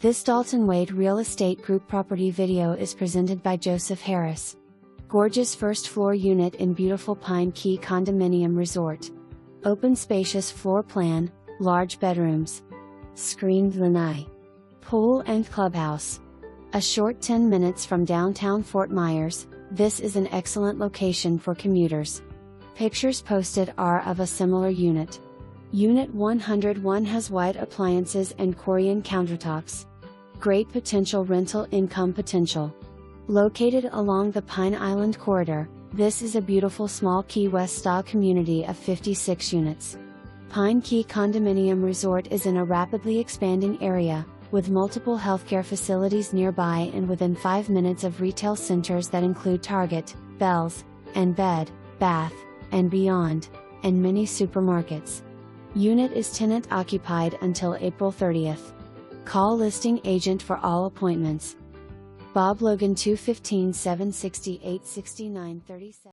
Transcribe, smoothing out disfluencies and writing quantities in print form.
This Dalton Wade Real Estate Group property video is presented by Joseph Harris. Gorgeous first floor unit in beautiful Pine Key Condominium Resort. Open spacious floor plan, large bedrooms. Screened lanai. Pool and clubhouse. A short 10 minutes from downtown Fort Myers, this is an excellent location for commuters. Pictures posted are of a similar unit. Unit 101 has white appliances and Corian countertops. Great potential rental income potential. Located along the Pine Island corridor, this is a beautiful small Key West style community of 56 units. Pine Key Condominium Resort is in a rapidly expanding area, with multiple healthcare facilities nearby and within 5 minutes of retail centers that include Target, Bealls, and Bed, Bath, and Beyond, and many supermarkets. Unit is tenant occupied until April 30th. Call listing agent for all appointments. Bob Logan 215-768-6937